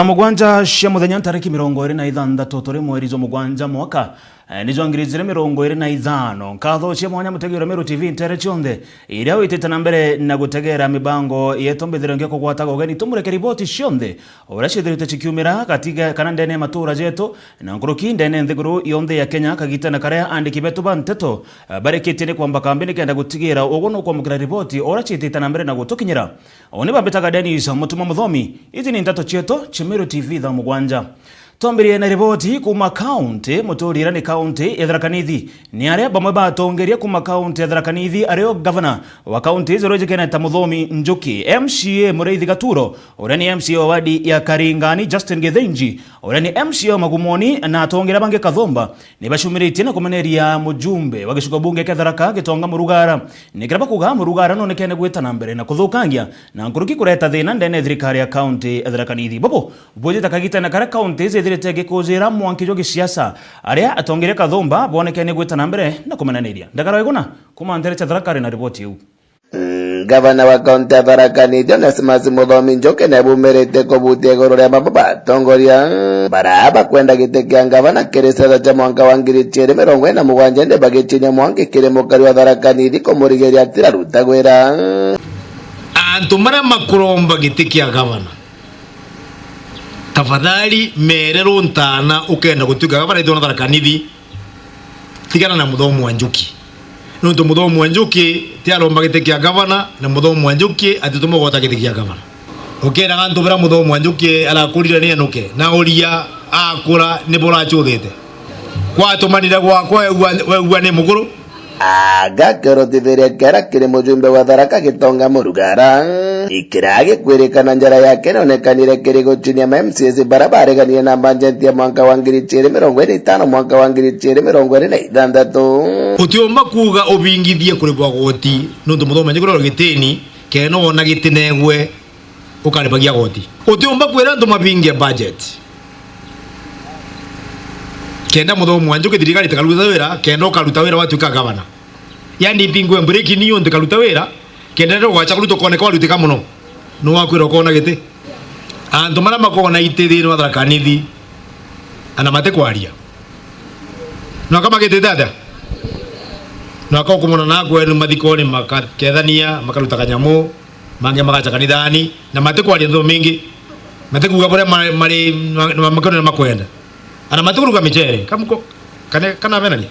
Mugwanja cia muthenya tariki 26 turi mweri zo mugwanja mwaka nizo ngirizi 25 nkatho cia mwanya mutegera Meru TV intere chonde iria witete na mbere na gutegera mibango yetombethero ngeko gwata gogeni tumureke riboti cionde ora cithirite cikiumira katiga kana ndene matura jeto na nguruki ndene nthiguru yonde ya Kenya kagitana karea andiki betu banteto barekete ne kwamba kambini kenda gutigira ugono kwa mukira riboti ora cithite na mbere na gutukinyira oni babetaga Dennis mutuma muthomi izi ni ntato cheto Meru TV tha mugwanja tombirie na riboti kuma county muturira ni county ya Tharaka Nithi ni aria bamwe batongeria kuma county ya Tharaka Nithi ario governor wa county Roger Kenneth Muthomi Njuki, MCA Mureithi Gaturo uria ni MCA wa wadi ya Karingani Justin Githinji uria ni MCA wa Magumoni na atongera bange Kathomba ni bashumiritie na kumaneria mujumbe wa gicigo bunge kia Tharaka Gitonga Murugara ni kiraba kuga Murugara no nekene gwita na mbere na kuthukangia na nguruki kureta thina ndene thirikari ya county ya Tharaka Nithi bobo bojeta kagita na kara county zithirite gikuzira mwankijo gisiasa aria atongere Kathomba bonekene gwita na mbere na kumananiria ndagara iguna kuma ndere cha Tharaka na riboti yu. Gavana wa kaunti ya Tharaka Nithi Onesmus Muthomi Njuki na bumerete kubutia iguru ria mababa tongoria baraba kwenda gite kia gavana kirisera cha mwaka wa 2027 ndi bagichinya mwangi kiri mukari wa Tharaka Nithi kumurigeria atira rutagwira antu maria makuromba gite kia gavana tafadhali merero ntana ukenda gutuka gavana ithona Tharaka Nithi tigana na Muthomi Njuki nuntu Muthomi Njuki ti aromba gite kia gavana na Muthomi Njuki atitumo gota gite kia gavana ukenda gantu bira Muthomi Njuki alakurira ni anuke na uria akura ni bora chuthite kwa tumanira gwakwa weugwa ni muguru agakerotithiria kera kiri mujumbe wa Tharaka Gitonga Murugara ikirage kwirikana njara yake nonekanire kiri guchinia MCS barabaregania na bajeti ya mwaka wa 2025 mwaka wa 2026 utiomba kuga ubingithie kuri bwagoti nundu Muthomi Njuki ro gitini keno wona gitinegwe ukaribagia goti utiomba kwira ndu mabinge budget kenda Muthomi Njuki thirikari takaruta wira kenda ukaruta wira watuika gavana yani bingwe breaki niyo ndikaruta wira kenda ro gwacha kuruta kone kwa rutika muno no wakwira kona gite andu mara makona itithiri wa Tharaka Nithi ana mate kwaria no kama gite dada no akao kumona na kwenu mathikoni makethania makaruta kanyamu mange magacha kanithani na mate kwaria ndo mingi mate kuga bore mari makona makwenda ana mate kuruga michere kamko kana venani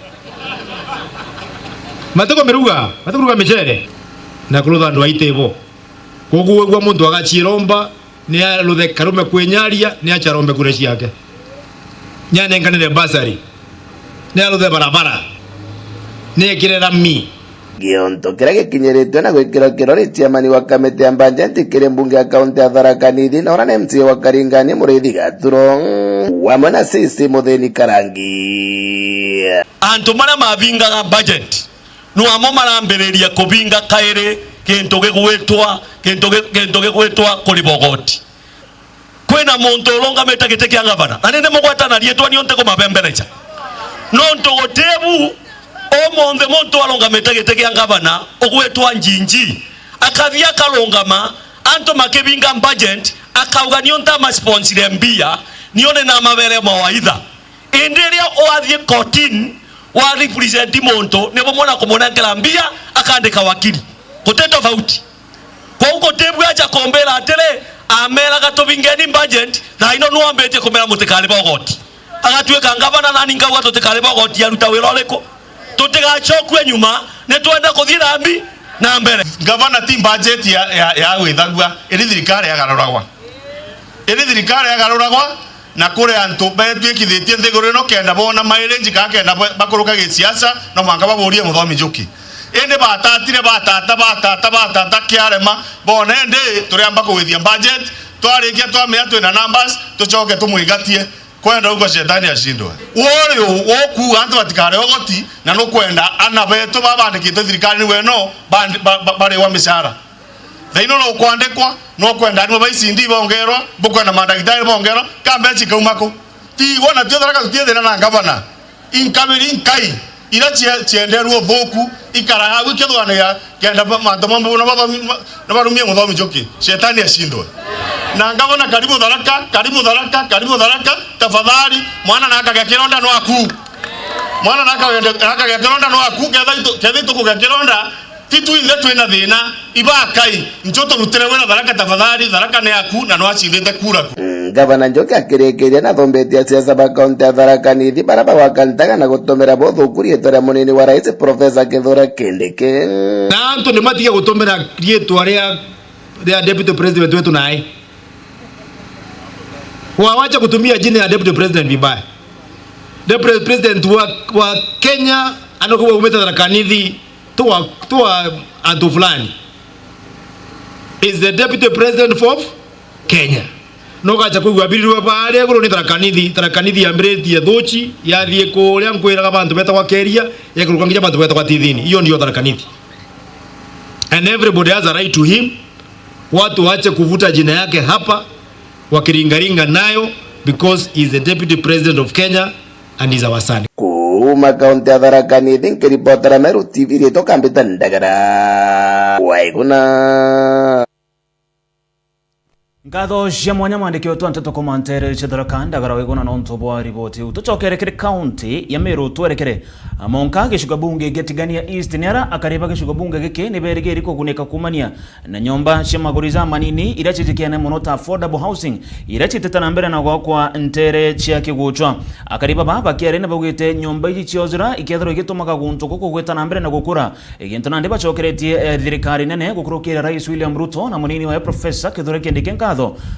mate ko meruga mate kuruga michere na kurutha andu aitebo koguo gwa muntu agachiromba ni aruthe karume kwenyaria ni acharombe kure ciake nyane nganire basari ni aruthe barabara ni ekirera mi gionto kira gikinyiritwe na gwikira kirori chairman wa kamiti ya bajeti kiri mbunge ya kaunti ya Tharaka Nithi na ora MCA wa Karingani Mureithi Gaturo wamwe na sisi Mutheni Karangi antu maria mavingaga budget no amo marambereria kubinga kaire kintu gigwitwa kuri bogoti kwina muntu ulonga meta gite kia gavana na nene mugwatana rietwa ni onte ko mabemberecha no ntogotebu omonde muntu alonga meta gite kia gavana ogwetwa njinji akathia kalongama anto makebinga budget akauga ni onta ma sponsor mbia nione na mabere mawaidha enderia oathie kotini wa represent monto nebo mona kumona ngambia akaandika wakili koteto tofauti kwa uko tebu acha kombela atele amela gatobingeni budget na ino nuambete komera mutekale bogoti agatweka ngavana nani ngawa totekale bogoti ya ruta wiroleko totega chokwe nyuma ne twenda kuthira mbi na mbere ngavana team budget ya withagua iri thirikari ya garuragwa na kure antu betwikithitie nthiguru no kenda bona mairenji ka kenda bakuruka gisiasa no mwanga baburie Muthomi Njuki ende batata kiarema bona ende turiamba kuwithia budget twarikia twamea twina numbers tucoke tumwigatie kwenda ugo shetani ashindwe worio woku antu batikare ogoti na no kwenda ana beto babandikite thirikari ni weno bari wa mishara Daino no kwandekwa no kwenda ni baisi ndi bongerwa bukwenda madagitari bongerwa kambe chikaumako ti wona tio Tharaka tutiethena na gavana inkabiri inkai ira chienderwo boku ikaraga gwikethwana ya kenda manto mambo na barumie Muthomi Njuki shetani ashindwe na ngavana karibu Tharaka tafadhali mwana naka gya kironda no aku mwana naka gya kironda no aku ketha ituko gya kironda titu ile twina thina ibakai njoto rutire wena Tharaka tafadhali Tharaka ne aku na no acindite kura Gavana Njoki akirekeria na thombetia siasa ba kaunti ya Tharaka Nithi baraba wakantaga na gutomera bothuku rietwa munini wa rais Profesa Kithure Kindiki na antu ni matige gutomera rietwa ria deputy president wetu naye wawacha kutumia jina ya deputy president vibaya. Deputy president wa Kenya anakuwa umeta Tharaka Nithi tuwa antu fulani is the deputy president of Kenya. Noga cha kuigwa birirwa baale goro ni Tharaka Nithi yambiretie thuchi yathie kuria nkwiraga bantu beta kwa keria yakurukangira bantu beta kwa tithini. Hiyo ndio Tharaka Nithi. And everybody has a right to him. Watu waache kuvuta jina yake hapa wakiringaringa nayo because he is the deputy president of Kenya and is our son. Kuma kaunti ya Tharaka Nithi nkiripotera Meru TV rito kambita ndagara waiguna ngatho cia mwanya mwandiki wetu Anteto Komantere Tharaka ndagara waiguna no ntobo wa riboti tucokere kiri kaunti ya Meru twerekere monka gishuga bunge getigania East niara akariba gishuga bunge giki ni berigeri kuguneka kumania na nyomba cia maguriza manini irachitikene muno ta affordable housing irachitetana mbere na gwakwa ntere cia kiguchwa akariba baba kiare ne bagwite nyomba ici ciozira ikethero igitumaga guntu guku gwetana mbere na gukura igintu nande bacokeretie thirikari nene gukurukira Rais William Ruto na munini wa Profesa Kithure Kindiki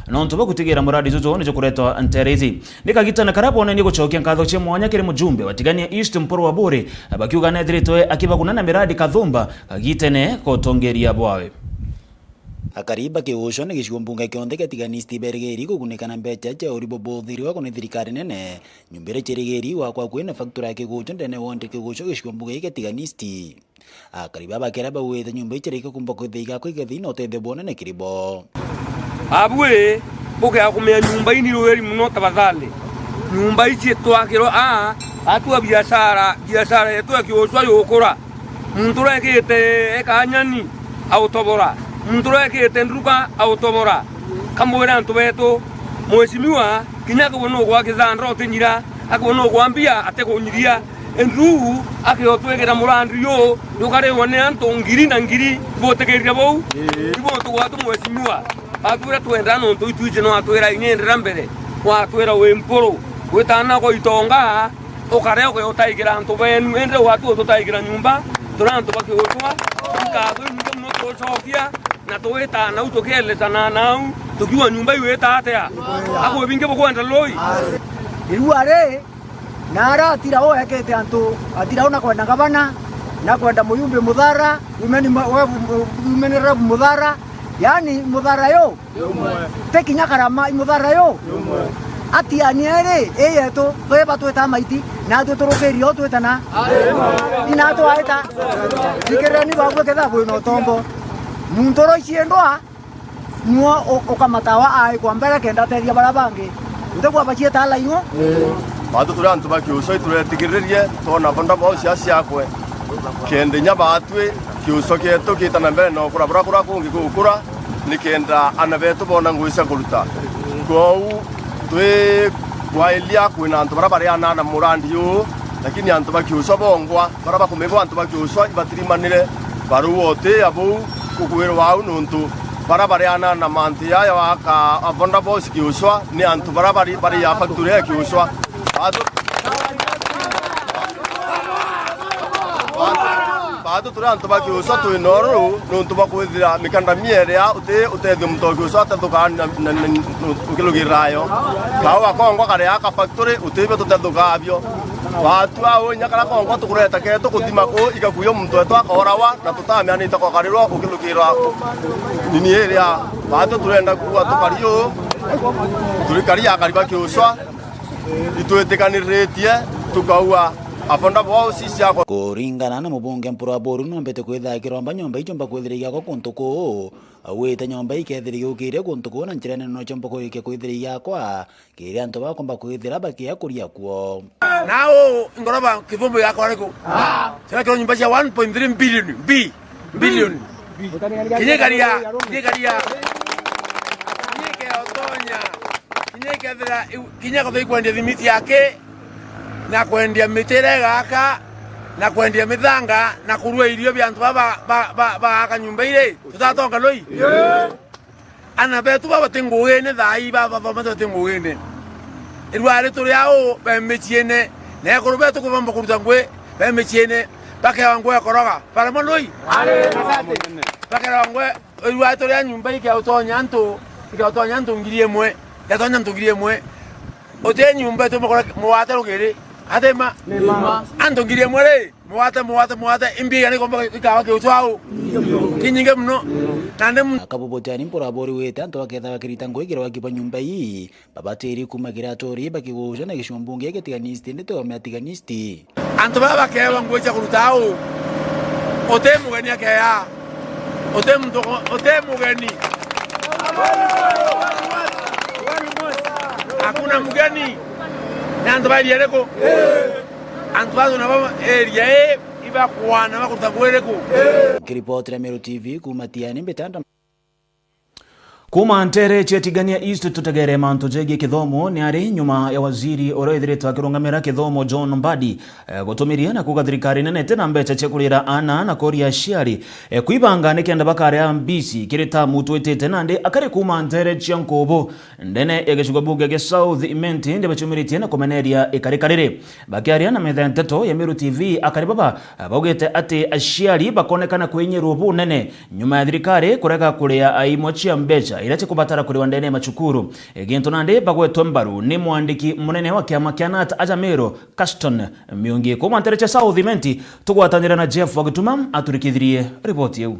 no ntoba gutigira muradi zuzo nijo kuretwa nterezi nikagitana karapo nani gucokia nkatho cie mwanya kiri mujumbe watigania East Mporo wa Buri bakiuga na thiritoe akibaguna na miradi kathumba kagitene kotongeria bwawe akariba kiuco ni gicigo mbunge kionde getigani stibergeri kugunekana mbeca cia uribo bothiriwa kone thirikari nene nyumbire cirigeri wakwa kwina factory kiguco ndene wonde kiguco gicigo mbunge getigani sti akariba bakera bawete nyumba icirike kumba kwithiga kwigethi no tethe bonene kiribo abwe boke akumea nyumba ini rweri muno tafadhali nyumba ici twakiro atua biashara yetu akioswa yokora muntu rekete ekanyani autobora muntu rekete nduka autobora kamwera antu betu mweshimiwa kinyako bono gwa kizandro tinyira akono gwambia atekunyiria endu akiotwegera murandi yo yokare wone antu ngiri na ngiri botegeria bou ibo twatu mweshimiwa atwira twenda no tuituje no atwira inyendera mbere watwira we Mporo wetana ko itonga okareo ko utaigira antu benu ende watu tutaigira nyumba turantu bakiotwa ikathu no tucokia na tweta na utokele na nau tukiwa nyumba iweta atia ako binge bokwenda loi iruare nara atira o ekete antu atira ona kwenda gavana na kwenda muyumbe Muthara umeni rabu Muthara yani Muthara yo tekinya karama Muthara yo ati aniere eyeto tweba tweta maiti na tuturukirio twetana ina twaita dikerani bagwe ketha bwino tombo muntoro ciendwa nuo ukamatawa ai kwa mbere kenda teria barabangi utegwa bachie tala ingo batu turantu bakiuso turetigiririe tona bonda bo cia kwe kende nya batwe kiuso keto kitana mbere no kura kungi gukura nikenda anabeto bona nguisa kuruta go twe kwa elia kwina antu barabara ana na murandi yo lakini antu bakiuso bongwa baraba kumego antu bakiuso ibatirimanire baruote abu kukwero wao nuntu barabara ana na mantia ya waka abonda boss kiuswa ni antu barabara bari ya factory ya kiuswa bado turantu bakiuswa tu inoru nuntu bakwithira mikanda miere ya utethi mutoki uswa tathuka ukilugirayo kawa kongwa kare aka factory utebe tutethuka watu ao nyakara kongwa tukureta keto kuthima ko igakuyo muntu eto akorawa na tutamya ni takokarirwa ukilugirwa nini area bado turenda kuwa tukario turikaria kariba kiuswa itwetekaniretie tukaua afonda bo sisi yako kuringana na mubunge Mporo wa Buri nombete kwitha kiromba nyomba ichomba kwithiriria ko kuntuku awite nyomba ikethiriria ukire kuntuku na njirene no chomba ko ike kwithiriria yakwa kire antu bakomba kwithira bakia kuria kuo nao ngoroba kivumbu yako ariko sasa kiro nyumba ya 1.3 billion kinyegaria kethira kinya ko kwendia thimiti yake na kwendia mitere gaka na kwendia mithanga na kurua irio bya antu ba akanyumba ile tutatonga loi ana betu baba tengogene thai baba thoma tengogene irware turi ao bemechiene na ko betu ko bamba kuruta ngwe bemechiene baka wangwe akoroga para moloi baka wangwe irware turi anyumba iki autonya nto ngirie mwe yatonya nto ngirie mwe ote nyumba to mwata rugere atema anto ngirie mwe mwata imbi yani komba ikawa ke utwao kinyinge mno nande akabobotani mporabori wete anto aketha bakirita ngoigira wakipa nyumba hii babateri kumagira tori bakigusha na gishombunge getiganisti ndito amatiganisti anto baba kewa ngoicha kurutao ote mugani akaya ote mugani hakuna mugani na anto bali yereko anto bazo na baba area iba kuana bakutagwereko kiripoti ya Meru TV kumatiani mbetanda kuma ntere chetigania East tutegere manto jegi kithomo ni ari nyuma ya waziri oroithiritwo akirungamira kithomo John Mbadi gutumiria na kuga thirikari nene tena mbeca chekurira ana na koria ciari kwibanga nikenda bakari ambisi kirita mutu etete nande akari kuma ntere chiankobo ndene egecigo bunge ge South Imenti ndi bachumiritie na kumeneria ikarikarire bakiaria na metha nteto ya Meru TV akari baba baugete ati aciari bakonekana kwenyeru bunene nyuma ya thirikari kurega kuria aimo chia mbeca irache kubatara kuri wandene machukuru gintu nande bagwetwa mbaru ni mwandiki munene wa kiama kia NAT Ajamero Caston Miungi kuma ntereche South Imenti tugwatanira na Jeff Wagituma aturikithirie ripoti yeu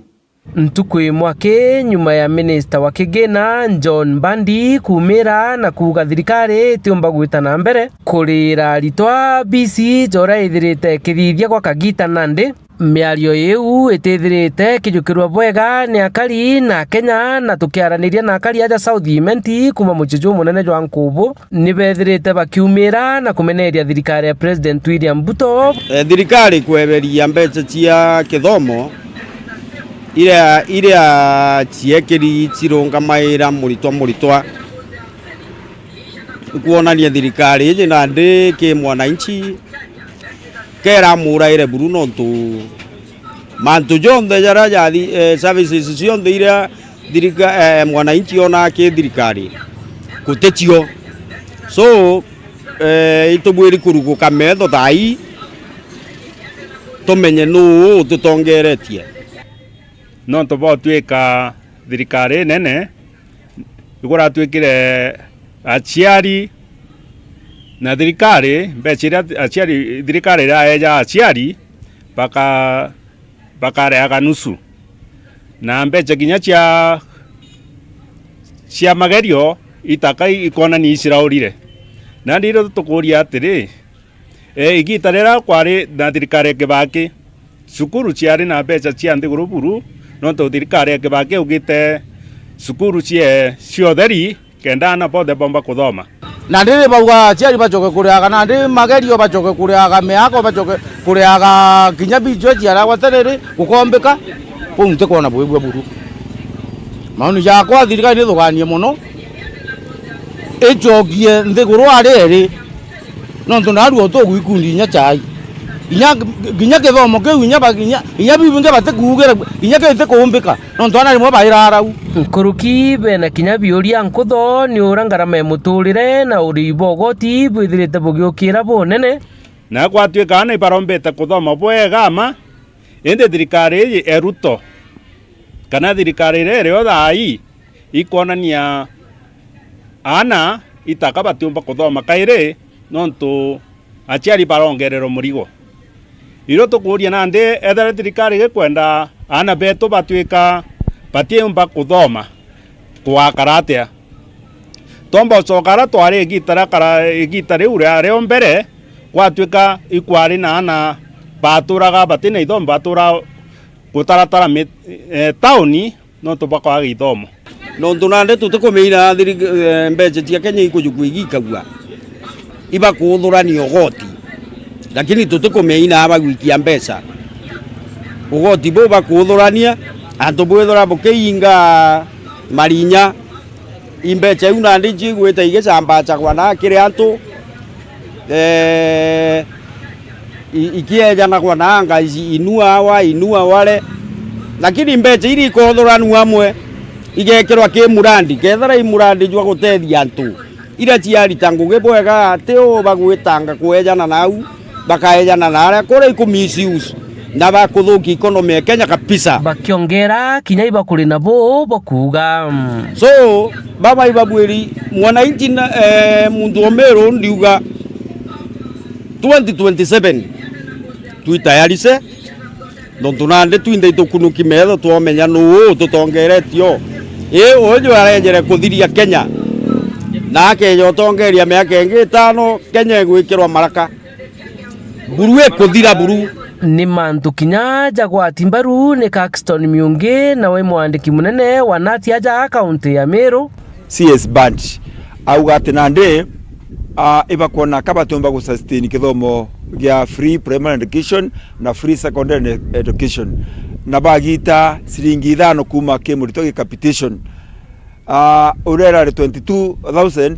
ntuku mwake nyuma ya minister wa kigena John Mbadi kumira na kuga thirikari tiumba gwitana mbere kurira ritwa BC jora ithirite kithithia kwa kagita nande miario yeu etethirite kijukirwa bwega ni akari na Kenya na tukiaraniria na akari aja South Imenti kuma muchijo munene jwa Nkubu ni bethirite bakiumira na kumeneria thirikari ya President William Ruto thirikari kweberia mbeca cia kithomo iria ciekiri cirunga maira muritwa kuonania thirikari ije na ndi ki mwananchi kera muraire Bruno tu mantu jonde jara jadi services cionde iria mwananchi ona ki thirikari kutetio so itubwiri kuruguka metho thai tumenye nu tutongeretie no tubotwika thirikari nene igura twikire aciari na thirikari mbecira aciari thirikari ra eja aciari bakareaga nusu na mbeca ginya cia magerio itaka ikona ni iciraurire na ndiro tukuria atiri igita rira kwari na thirikari Kibaki sukuru ciari na mbeca cia nthiguru buru no to thirikari Kibaki ugite sukuru ciotheri kenda na bothe bomba kuthoma na ndiri bauga ciari bacoke kuriaga na ndi magerio bacoke kuriaga miako bacoke kuriaga kinya bijo ciara gwaterere gukombeka punte kona bwebwe buru mauni yakwa thirikari thuganie muno ejogie nthiguru arere no ntunaruo tugwikundi nya chai ginya kithomo kiu inya bibinge batekugera inya kete kuumbika no ntwana rimwe bairarau kuruki bena kinya biuria nkutho ni urangarama muturire na uribogoti bwithirite bugiukira bunene na gwatwika na ibarombete kuthoma bwega ma ende thirikari eruto kana thirikari rero thai ikonania ana itaka batiumba kuthoma kaire nontu aciari barongerero murigo iro tukuria nande ethera thirikari gekwenda ana beto batwika batiumba kuthoma twakaratia tomba cokara twari igitare ure reo mbere gwatwika ikwari na ana baturaga batina ithomba batura gutaratara tauni no tubakwa githomo no ntunande tutikumeira mbeca cia Kenya ikujugwigikagua iba kuthurania ogoti lakini tutikumeina abagwikia mbeca ogoti bo bakuthurania antu bwethora bukiinga marinya imbecha una ndiji gweta igecamba chakwa na kire antu ikieja na kwa nanga inua wale lakini mbecha iri kothoranu amwe igekirwa ki murandi kethara i murandi jwa gutethia antu ira ciari tangu gebwega ateo bagwitanga kuejana nau bakaejana nare kore ikumisius na bakuthuki economy ya Kenya kabisa bakiongera kinya ibakuri nabo bakuga so baba ibabwiri mwananchi mundu omero ndiuga 2027 tuitayarise ndontunande twinde itukunuki metho twomenya nu tutongeretio ojo arejere kuthiria Kenya na keyo tongeria miaka ingi 5 Kenya gwikirwa maraka buru kuthira buru ni mantu kinya jagwa timbaru ni Caxton Miungi na we mwandiki munene wa Natiaja kaunti ya Meru CS Band auga atinande ibakona kabatumba ku sustain kithomo gya free primary education na free secondary education na bagita siringi 5 kuma ke murito capitation urera 22,000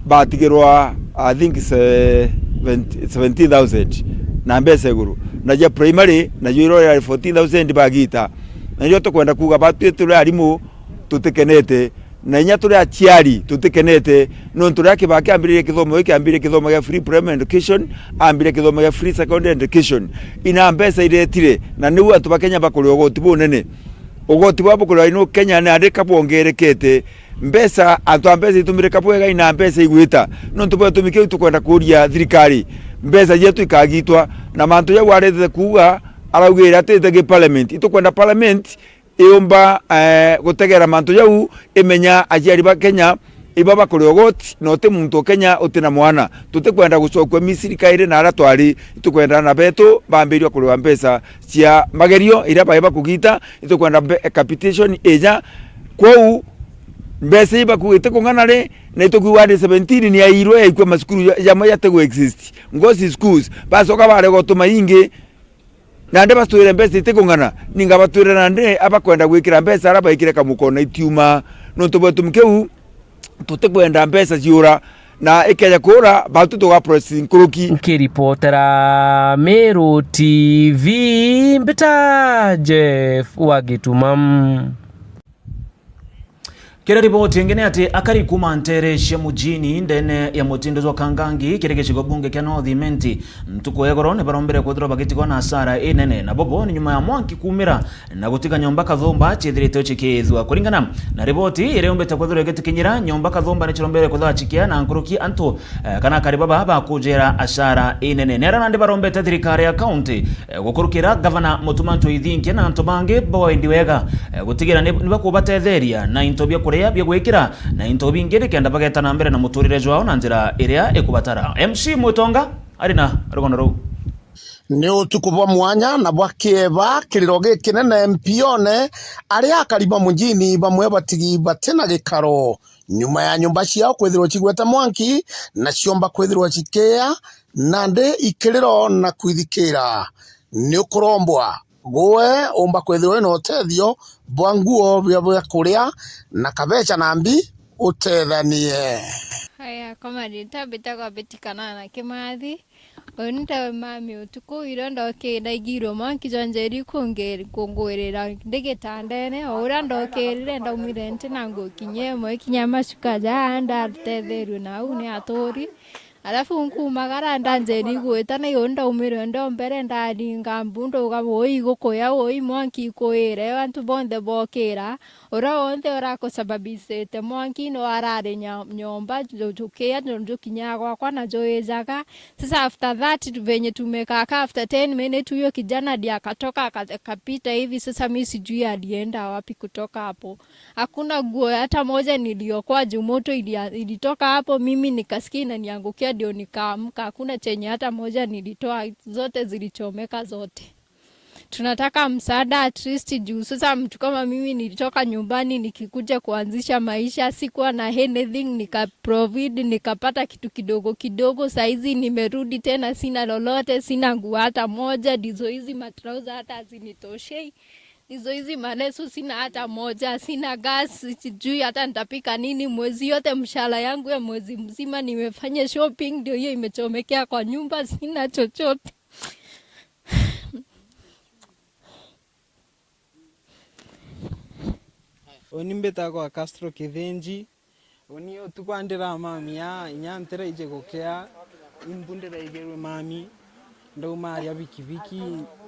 batigirwa I think 17,000 na mbese guru na ya primary na yiro 14,000 bagita na yo to kwenda kuga batu tuli arimu tutekenete na inya tuli achiari tutekenete no tuli akibaki ambire kithomo iki ambire kithomo ya free primary education ambire kithomo ya free secondary education ina mbesa iretire na niwe atu bakenya bakuri ogoti bunene ogoti babo kuri ino Kenya na ade kabongerekete mbesa atu ambesa itumire kapwega ina mbesa igwita no tubo tumike tukwenda kuria thirikari mbesa yetu ikagitwa na mantu ya warete kuga araugira atete parliament itukwenda parliament iomba gutegera mantu yau imenya ajiari ba Kenya ibaba kuri ogoti no te muntu Kenya utina mwana tutikwenda gucokwa Misiri kaire na aratwari itukwenda na beto bambirio kuri mbesa cia magerio ira baiba kugita itukwenda capitation eja kwau mbesa iba kuite kunganare na itukuwade 17 ni airwe ikwa masukuru ya moya tego exist ngosi schools basoka bare gotuma inge nande basture mbesa itekungana ninga bature nande abakwenda gwikira mbesa araba ikire kamukona itiuma no tubwetumkeu tutekwenda mbesa ciura na ikeja kura batu to processing kuruki nkiripotera Meru TV mbita Jeff Wagitumam kira ripoti ingine ati akari kuma ntereshe mujini ndene ya mutindo zo kangangi kirege shigo bunge kya North Imenti mtuko yegoro ne barombere kodro bagiti kona asara inene na bobo ni nyuma ya mwanki kumira na gutika nyomba kathomba chithirite chikizwa kuringana na ripoti ire umbeta kodro geti kinyira nyomba kathomba ne chirombere kodwa chikia na nkuruki anto kana kari baba haba kujera asara inene nera nande barombeta thirikari ya county gukurukira governor Mutumanto Ithinki na anto bange boy ndiwega gutigira ni bakubatetheria na intobia kure bya gwikira na into bingire kenda bageta na mbere na muturire jwao na njira iria ekubatara MC Mutonga arina rugono ru ni utuku bwa mwanya na bwa kieba kiriroge kinene mpione aria akariba mujini bamwe batigi batena gikaro nyuma ya nyumba ciao kwithirwo cigweta mwanki na ciomba kwithirwo cikea nande ikiriro na kwithikira ni ukurombwa goe omba kwethirwo no tethio bwanguo bya kuria na kabecha nambi utethanie haya kama nitabita betikana na Kimathi onita mami utuku irondo ke daigiro manki janjeri kongorera ndegetandene ora ndokerire ndaumire ntinango kinyemo kinyama shukaja anda tetheru na une atori alafu nkumagara ndanjeri gweta na yonda umire ndo mbere ndadinga mbundo gaboi gukoya oi mwanki koire antu bonde bokera ora onde ora kusababisete mwanki no arare nyomba jotukia njokinyagwa kwa na joejaga sasa after that venye tumekaka after 10 minutes huyo kijana dia akatoka akapita hivi sasa mimi sijui alienda wapi kutoka hapo hakuna guo hata moja niliokuwa jumoto ilitoka hapo mimi nikasikia na niangukia ndio nikaamka hakuna chenye hata moja nilitoa zote zilichomeka zote tunataka msaada at least juu sasa mtu kama mimi nilitoka nyumbani nikikuja kuanzisha maisha sikuwa na anything nikaprovide nikapata kitu kidogo kidogo saizi nimerudi tena sina lolote sina nguo hata moja dizo hizi matrauza hata hazinitoshei hizi manesu sina hata moja, sina gas, sijui hata nitapika nini mwezi yote. Mshahara yangu ya mwezi mzima nimefanya shopping, ndio hiyo imechomekea kwa nyumba, sina chochote. Onimbeta kwa Castro Kithenji oni otukwandira mami ya inyantera ije gokea imbundira igerwe mami ndo maria bikibiki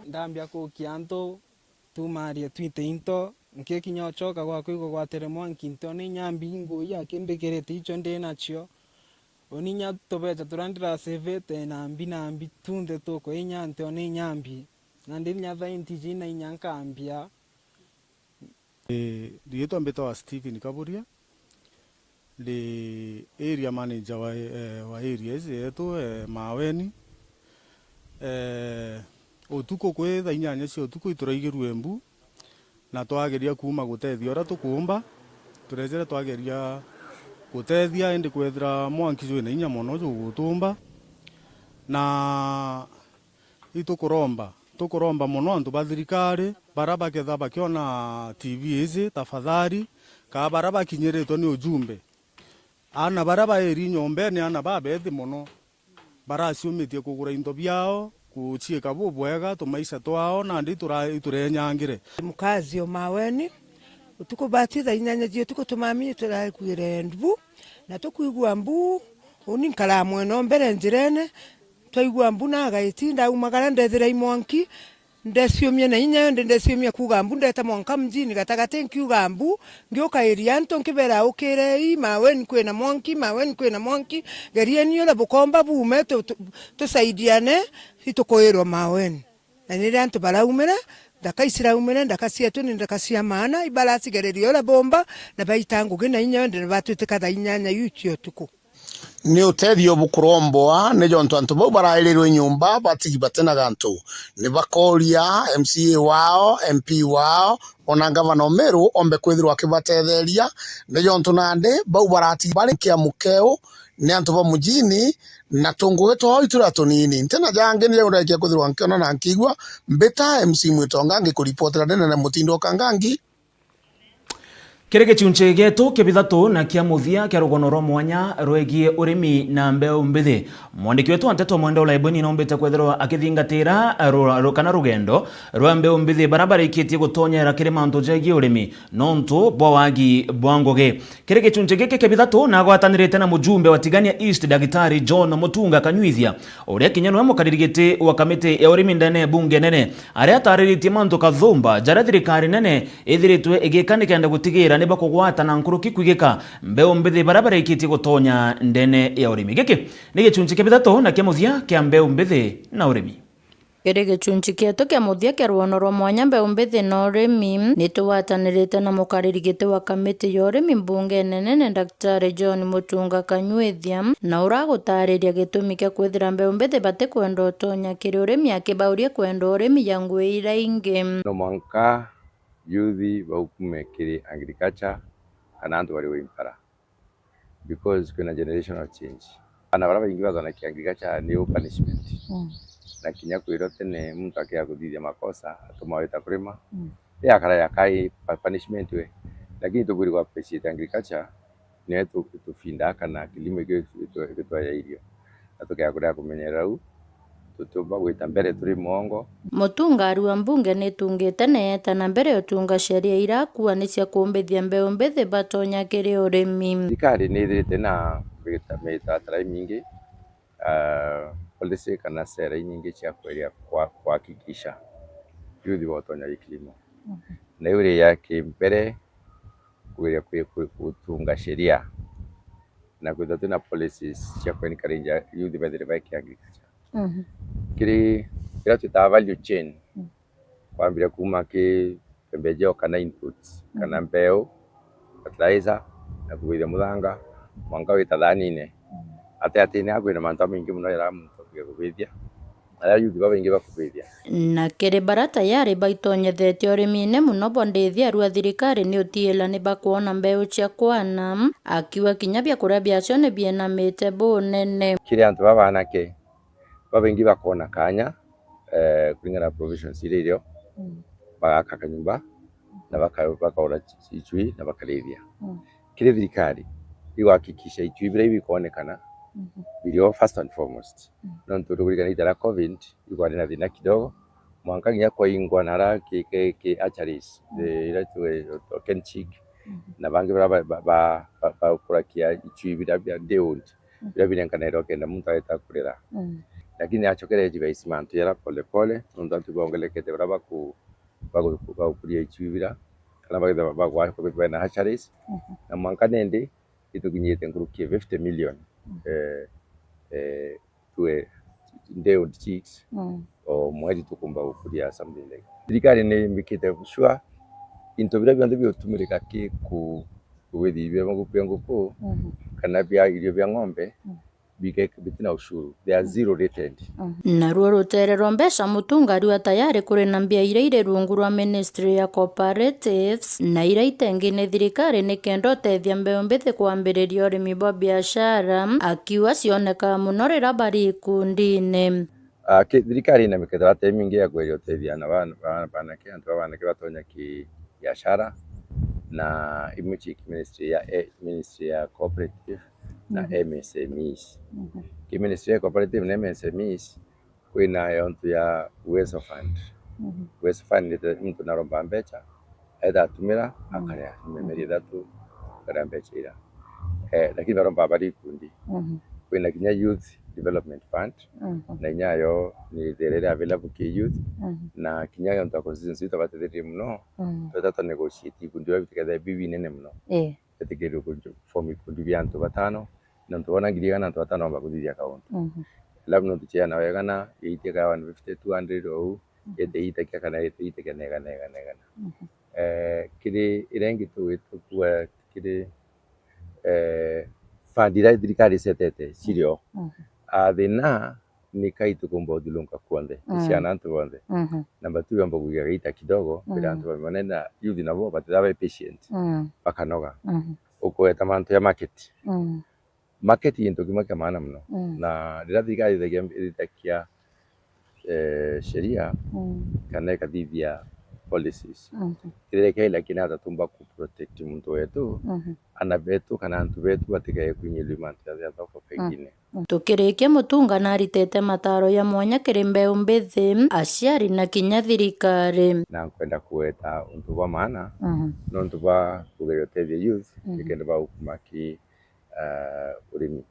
ndambia ko kianto tu maria twite into nke kinyochoka kwa kwiko kwa teremo nkinto ni nyambi ngo ya kembekerete icho nde nacho oni nya tobeta turandira sevete na ambi tunde toko inyante oni nyambi nandi nya 20 jina inyanka ambia. Rieto ambeta wa Stephen Kaburia the area manager wa areas yetu Maweni otuko kwetha inyanya cio otuko ituraigiru Embu na twageria kuma gutethia ora tukumba turejera twageria gutethia indi kwethira mwanki jwe na inya mono jo gutumba na tukuromba mono antu ba thirikari baraba ketha bakiona TV izi tafadhali ka baraba kinyeretwo ni ujumbe ana baraba eri nyombe ni ana babethi mono baraciumitie kugura indo biao kuchieka bubwega tumaisha twao na ndi turenyangire mukazi o Maweni utukubatitha inyanya cio tukutumami turakwire Mbu na tukuigua Mbu uni nkala mweno mbere njirene twaigua Mbu na gaitinda umagara ndethira imwanki ndeciumie na inya ndeciumie kuga Mbu ndeta mwanka mjini gatagate nkiuga Mbu ngioka irianto nkibera ukire Maweni kwina mwanki gerie la bukomba bume tusaidiane itukoirwa Maweni na nirantu baraumira ndakaisira umene ndakasia ni ndakasia maana ibalasi gererio la bomba na baitangu gina inya ndene batwite katha inyanya yuchio tuku ni utethio bukuromboa ne jonto antu bo barailirwe nyumba batigi batena gantu ni bakoria MCA wao MP wao ona gavana Meru ombe kwithirwa kibatetheria ne jonto nande bau barati bale kia mukeo ni antu ba mujini na tungu eto itura tunini tena jange ni leo kia kwithirwa nkiona na nkigwa mbeta MC Mwitonga ngikuripotera nene na mutindo kangangi Kirege chunche getu kebithatu na kia muthia kia rugono ro mwanya rwegie urimi na mbeu mbithi mwandiki wetu Anteto Mwenda Olaiboni nombete kwethirwa akithingatira kana rugendo rwa mbeu mbithi barabara ikitie gutonyera kirima ntu jegie urimi nontu bwawagi bwangoge. Kirege chunche geke kebithatu na gwatanirite na mujumbe wa Tigania East Daktari John Mutunga Kanyuithia uria kinyanwa mukaririgite wa kamiti ya urimi ndene bunge nene aria tariritie mantu kathumba jara thirikari nene ithiritwe igikanikenda gutigira niba kugwata na nkuruki kwigika mbeu mbithi barabara ikitie gutonya ndene ya urimi. Giki ni gicunci kebithatu na kiamuthia kia mbeu mbithi na urimi. Kiri gicunci kietu kia muthia kia ruono rwa mwanya mbeu mbithi na urimi nituwatanirite na mukaririgite wa kamiti ya urimi bunge nene Daktari John Mutunga Kanyuithia na uragutariria gitumi kia kwithira mbeu mbithi bati kwenda utonya kiri urimi akibauria kwenda urimi ya ngui ira ingi no mwanka youthi baukume kiri agriculture kana antu bari wimpara because kuna generational change ana baraba ingi bazana ki agriculture ni punishment na kinya kwiro tene mtu akia kuthithia makosa atumaweta kurima ya kara ya kai punishment we lakini tuguri kwa appreciate agriculture ni etu tufinda kana kilimo kitu ya irio atoka kuria kumenyera u tutuba gwita mbere turi mongo. Mutunga arua mbunge nitungite neeta na mbere utunga sheria irakuwa ni cia kumbithia mbeu mbithi batonya kiri urimi. Thirikari ni ithirite na mitatara mingi policy kana sera nyingi cia kweria kuhakikisha yuthi botonya kilimo na yule yake mbere kuria kutunga sheria na kuthatu na policies cia kuencourage yuthi bethire baki agriculture. Kiri tuta value chain kwambia kuma ki pembejeo kana inputs kana mbeu fertilizer na kuithia muthanga mwanga witadhanine ati ni agwina mantu mingi muno ya muntu kubithia ala yuthi babengi bakubithia na kiri barata yari baitonyethete urimine muno bondithia arua thirikari ni utiela ni bakuona mbeu cia kwana akiwa kinyabia kurabia cio ni bienamite bunene kiri antu babanake babengi bakona kanya kulingana provisions irio bagaka kanyumba na bakaora ichui na bakarithia kiri thirikari igwakikisha ichui bira ibikoonekana birio first and foremost no nturugurika ni dara covid igwari na thina kidogo mwanka nginya kwa ingwa nara ke acharis ira tuwe kenchik na bangi ba kurakia ichui bira bya deund bira birenkana irokenda muntu ahita kurira lakini achokereje baisimantu yara pole pole ndo tubongelekete bra bakuria ichui bira kana bagwa ko na acharis na mwanka nende itukinyete ngurukie 50 million tuwe deund chicks o mwezi tukumba ukuria something like thirikari ni mbikite sure into bira byandu byotumirika ki ku withibia nguko kana bya irio bya ng'ombe bitina ushuru they are zero rated na ruo ruterero mbeca mutungari wa tayari kuri na mbia ire rungu rwa ministry ya cooperatives na ira itengine thirikari ni kendo tethia mbeu mbithi kwambiriria urimi bwa biashara akiwa cioneka muno rira bari ikundine thirikari na mikethera te mingi ya gwerio tethia na bana ke antu bana ke batonya ki biashara na imuchi ministry ya cooperative na MSMEs ki ministry ya cooperative na MSMEs kwina yontu ya uwezo fund uwezo fund ni mtu naromba mbecha aidha tumira akaria memeri datu kada mbecha ira lakini naromba bari kundi kwina kinya youth development fund na nyayo ni derere available ki youth na kinya yontu ya constituency tabatete mno tata negotiate kundi bitikada bibi nene mno etikero kunjo form kundi byantu batano na ntubona ngiriga na ntwatano bakuthithia account labno tuchia na wegana yitika 150 200 au yete yitika kana yete yitika nega kiri irengi tu kwa kiri fandira thirikari setete sirio athina ni kaitu kumbo dilunga kwande ciana ntu bonde namba 2 ambo kugiga ita kidogo bila ntu manena yuthi nabo bataba patient bakanoga ukoeta mantu ya market into kimaka maana mno na rira thirikari itakia sheria kana kadhibia policies ile kaila kinata tumba ku protect muntu wetu ana betu kana antu betu batikaye kwinyilima ya thoko pengine tukirikia mutungana aritete mataro ya mwanya kiri mbeu mbithi aciari na kinya thirikari na kwenda kueta untu wa maana no ntu ba kugerio tethia youth ikenda ba ukumaki urimi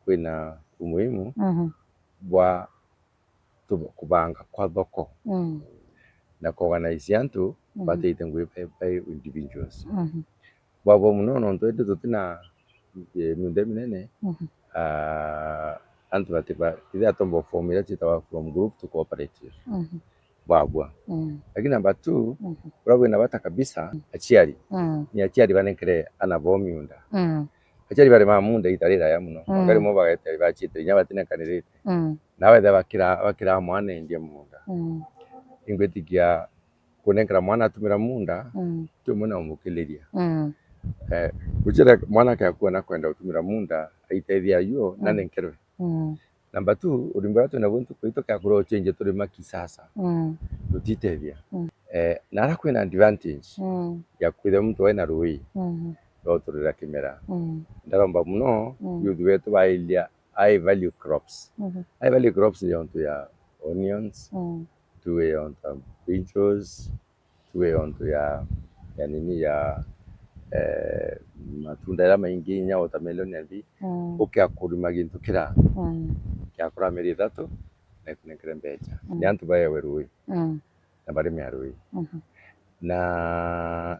kwina umuhimu bwa kubanga kwa thoko na kuorganize antu bateite ngwe by individuals babo muno ntwete tutina miunde minene antu batiba ida tombo formula chitawa from group to cooperative babwa lakini namba 2 bravo inabata kabisa achiari ni achiari banekere anabo miunda achiari bare mamunda itarira ya muno ngari mo bagete bachite nyabatina kanirite nawe da bakira mwana ndiye munda ingwetikia kunekera mwana atumira munda tumuna umukiliria ujira mwana kakuona kwenda utumira munda aitethia yo nanenkerwe namba 2 urimba tu na buntu kwito ka kuro change turi makisasa tutitethia nara kwina advantage ya kwitha mtu wena rui ndo turira kimera ndaromba muno youth wetu bailia high value crops high value crops ni onto ya onions tuwe onto pinchos tuwe onto ya nini ya matunda ya maingi nya watermelon yathi ukiakurima gintu kira yakura meri thatu na kunekere mbecha ni antu baye werui na bari miarui na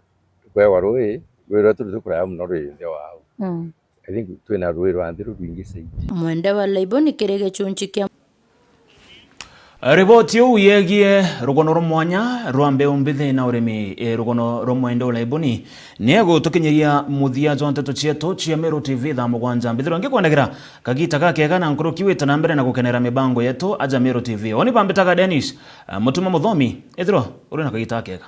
kwa warui wero tu tukura ya mnori ndio wao I think twina rui rwa ndiru rwingi saidi mwende wa laibo ni kirege chunchi kia riboti yo yegie rugono rumwanya rwambe umbithi na urimi rugono rumwende ulaibuni nego tukinyiria muthia jonteto chieto chia Meru TV tha mugwanja mbithiro ngikwendagira kagita gakega na nkuru kiwita na mbere na gukenera mibango yetu aja Meru TV oni bambitaga Dennis mutuma muthomi ithiro uri na kagita kega